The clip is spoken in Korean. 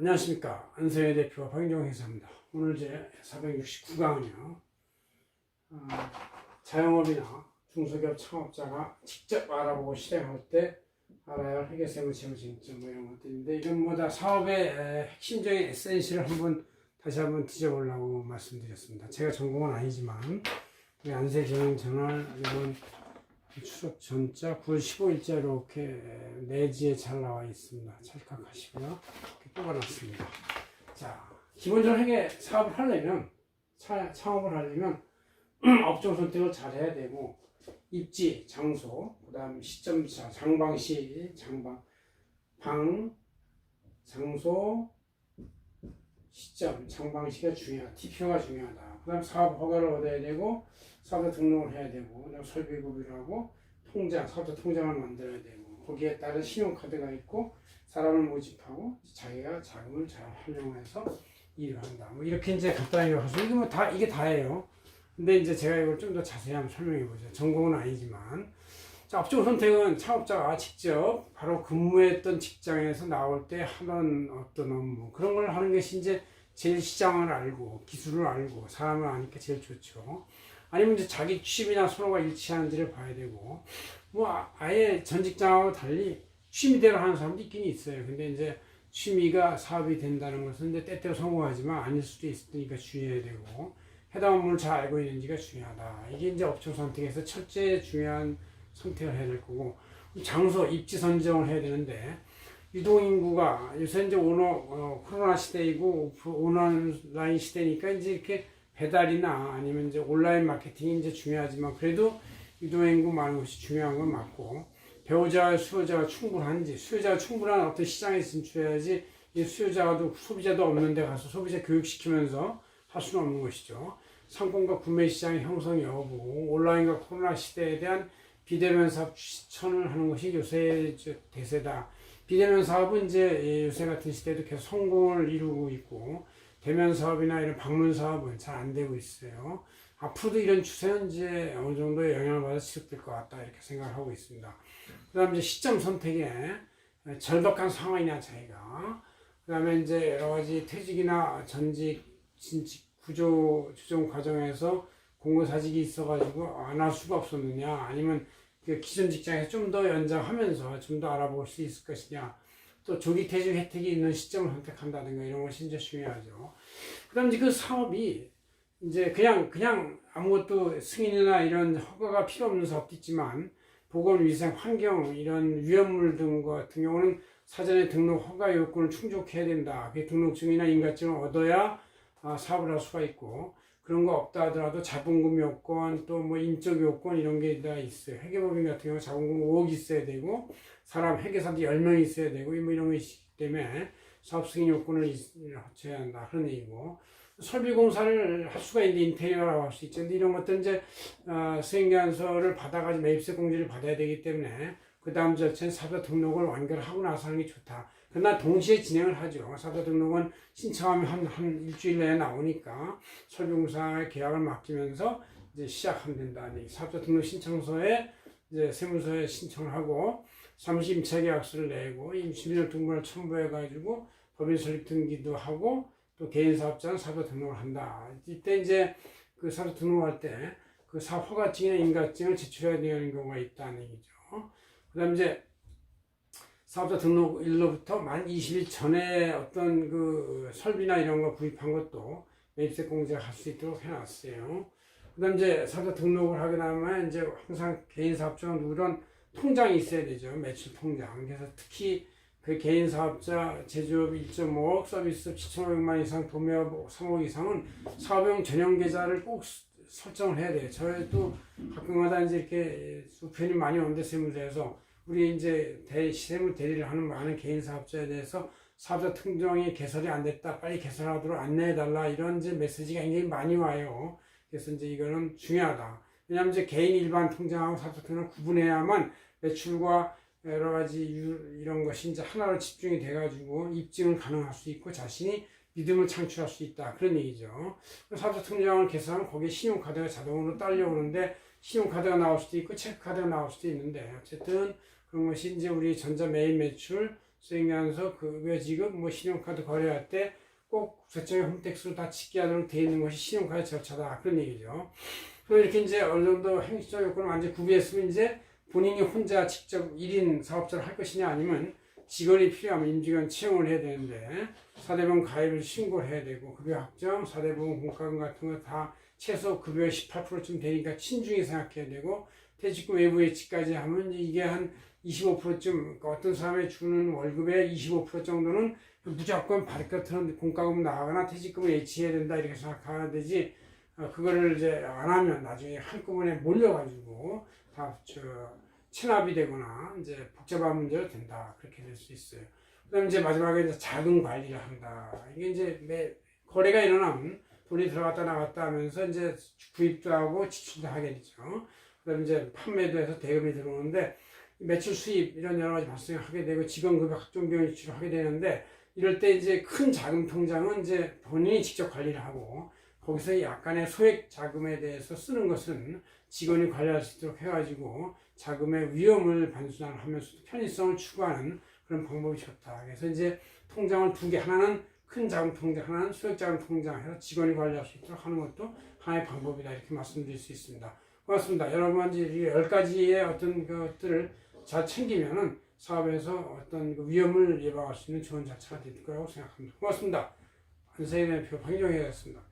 안녕하십니까. 안세현 대표 박인종 회사입니다. 오늘 제 469강은요. 자영업이나 중소기업 창업자가 직접 알아보고 실행할 때 알아야 할 회계세무 재무쟁점 이런 것들인데, 이런 다 사업의 핵심적인 에센스를 다시 한번 뒤져보려고 말씀드렸습니다. 제가 전공은 아니지만 우리 안세경영채널 이번 추석 전자 9월 15일자 이렇게 내지에 잘 나와 있습니다. 찰칵하시고요. 이렇게 뽑아놨습니다. 자, 기본적으로 회계 사업을 하려면, 창업을 하려면 업종 선택을 잘 해야 되고, 입지, 장소, 그 다음 시점, 장방시, 장소, 시점, 장방시가 중요하다. TPO가 중요하다. 그 다음 사업 허가를 얻어야 되고, 사업자 등록을 해야 되고, 그다음 설비구비를 하고, 사업자 통장을 만들어야 되고, 거기에 따른 신용카드가 있고, 사람을 모집하고, 자기가 자금을 잘 활용해서 일을 한다. 이렇게 이제 간단하게 하서, 이게 다예요. 근데 이제 제가 이걸 좀 더 자세히 한번 설명해 보죠. 전공은 아니지만. 자, 업종 선택은 창업자가 직접 바로 근무했던 직장에서 나올 때 하던 어떤 업무, 그런 걸 하는 것이 이제 제일 시장을 알고, 기술을 알고, 사람을 아니까 제일 좋죠. 아니면 이제 자기 취미나 선호가 일치하는지를 봐야 되고, 아예 전 직장하고 달리 취미대로 하는 사람도 있긴 있어요. 근데 이제 취미가 사업이 된다는 것은 이제 때때로 성공하지만 아닐 수도 있으니까 주의해야 되고, 해당 업무를 잘 알고 있는지가 중요하다. 이게 이제 업종 선택에서 첫째 중요한 선택을 해야 될 거고, 장소, 입지 선정을 해야 되는데, 유동인구가 요새 이제 코로나 시대이고 온라인 시대니까 이제 이렇게 배달이나 아니면 이제 온라인 마케팅이 이제 중요하지만, 그래도 유동인구 많은 것이 중요한 건 맞고, 배우자와 수요자가 충분한지, 수요자가 충분한 어떤 시장에 진출해야지, 이 수요자도 소비자도 없는 데 가서 소비자 교육시키면서 할 수는 없는 것이죠. 상품과 구매 시장의 형성 여부, 온라인과 코로나 시대에 대한 비대면 사업 추천을 하는 것이 요새 대세다. 비대면 사업은 이제 요새 같은 시대에도 계속 성공을 이루고 있고, 대면 사업이나 이런 방문 사업은 잘 안 되고 있어요. 앞으로도 이런 추세는 이제 어느 정도의 영향을 받아 지속될 것 같다, 이렇게 생각을 하고 있습니다. 그 다음 이제 시점 선택에 절박한 상황이냐 차이가, 그 다음에 이제 여러 가지 퇴직이나 진직 구조 조정 과정에서 공고사직이 있어가지고 안 할 수가 없었느냐, 아니면 그 기존 직장에서 좀 더 연장하면서 좀 더 알아볼 수 있을 것이냐, 또 조기 퇴직 혜택이 있는 시점을 선택한다든가 이런 것이 이제 중요하죠. 그 다음 이제 그 사업이 이제 그냥 아무것도 승인이나 이런 허가가 필요 없는 사업도 있지만, 보건, 위생, 환경 이런 위험물 등 같은 경우는 사전에 등록 허가 요건을 충족해야 된다. 그 등록증이나 인가증을 얻어야 사업을 할 수가 있고, 그런 거 없다 하더라도 자본금 요건, 또 인적 요건 이런 게 다 있어요. 회계법인 같은 경우 자본금 5억 있어야 되고, 사람 회계사도 10명 있어야 되고, 이런 거 있기 때문에 사업 승인 요건을 갖춰야 한다, 그런 얘기고, 설비공사를 할 수가 있는데 인테리어라고 할 수 있죠. 근데 이런 것들은 이제 수행계약서를 받아가지고 매입세 공지를 받아야 되기 때문에 그 다음 절차는 사업자 등록을 완결하고 나서 하는 게 좋다. 그러나 동시에 진행을 하죠. 사업자 등록은 신청하면 한 일주일 내에 나오니까 설비공사의 계약을 맡기면서 이제 시작하면 된다는 얘기. 사업자 등록 신청서에 이제 세무서에 신청을 하고, 잠시 임차 계약서를 내고, 임시비용 등본을 첨부해가지고 법인 설립 등기도 하고, 또 개인 사업자는 사업자 등록을 한다. 이때 이제 그 사업자 등록할 때 그 사업 허가증이나 인가증을 제출해야 되는 경우가 있다는 얘기죠. 그 다음 이제 사업자 등록 일로부터 만 20일 전에 어떤 그 설비나 이런 거 구입한 것도 매입세 공제를 할 수 있도록 해놨어요. 그 다음 이제 사업자 등록을 하게 되면 이제 항상 개인 사업자는 누런 통장이 있어야 되죠. 매출 통장. 그래서 특히 그 개인 사업자 제조업 1.5억, 서비스업 7,500만 이상, 도매업 3억 이상은 사업용 전용 계좌를 꼭 설정을 해야 돼요. 저희도 가끔가다 이제 이렇게 우편이 많이 오는데, 세무서에서 우리 이제 세무 대리를 하는 많은 개인 사업자에 대해서 사업자 통장이 개설이 안 됐다, 빨리 개설하도록 안내해달라, 이런 이제 메시지가 굉장히 많이 와요. 그래서 이제 이거는 중요하다. 왜냐하면 이제 개인 일반 통장하고 사업자 통장을 구분해야만 매출과 여러 가지 이런 것이 이제 하나로 집중이 돼가지고 입증을 가능할 수 있고 자신이 믿음을 창출할 수 있다, 그런 얘기죠. 사업자 통장을 개설하면 거기에 신용카드가 자동으로 딸려오는데, 신용카드가 나올 수도 있고 체크카드가 나올 수도 있는데, 어쨌든 그런 것이 이제 우리 전자 매입 매출 수행하면서 그 지금 뭐 신용카드 거래할 때 꼭 국세청의 홈택스로 다 찍게 하도록 되어 있는 것이 신용카드 절차다 그런 얘기죠. 그럼 이렇게 이제 어느 정도 행시적 요건을 완전히 구비했으면 이제 본인이 혼자 직접 1인 사업자를 할 것이냐 아니면 직원이 필요하면 임직원 채용을 해야 되는데 4대보험 가입을 신고를 해야 되고 급여 확정, 4대보험 공과금 같은 거 다 최소 급여의 18%쯤 되니까 친중히 생각해야 되고 퇴직금 외부 예치까지 하면 이게 한 25%쯤 어떤 사람이 주는 월급의 25% 정도는 무조건 발끝으로 공과금 나가거나 퇴직금을 예치해야 된다 이렇게 생각해야 되지 그거를 이제 안 하면 나중에 한꺼번에 몰려가지고 다 체납이 되거나 이제 복잡한 문제가 된다 그렇게 될 수 있어요. 그다음 이제 마지막에 이제 자금 관리를 한다. 이게 이제 거래가 일어나면 돈이 들어갔다 나갔다 하면서 이제 구입도 하고 지출도 하게 되죠. 그다음 이제 판매도 해서 대금이 들어오는데 매출 수입 이런 여러 가지 발생을 하게 되고 직원급여 각종 비용 지출을 하게 되는데 이럴 때 이제 큰 자금 통장은 이제 본인이 직접 관리를 하고 거기서 약간의 소액 자금에 대해서 쓰는 것은 직원이 관리할 수 있도록 해가지고 자금의 위험을 반순하면서도 편의성을 추구하는 그런 방법이 좋다. 그래서 이제 통장을 두 개, 하나는 큰 자금 통장, 하나는 소액 자금 통장 해서 직원이 관리할 수 있도록 하는 것도 하나의 방법이다. 이렇게 말씀드릴 수 있습니다. 고맙습니다. 여러분 이제 10가지의 어떤 것들을 잘 챙기면은 사업에서 어떤 위험을 예방할 수 있는 좋은 자체가 될 거라고 생각합니다. 고맙습니다. 안세인의 표 방정희였습니다.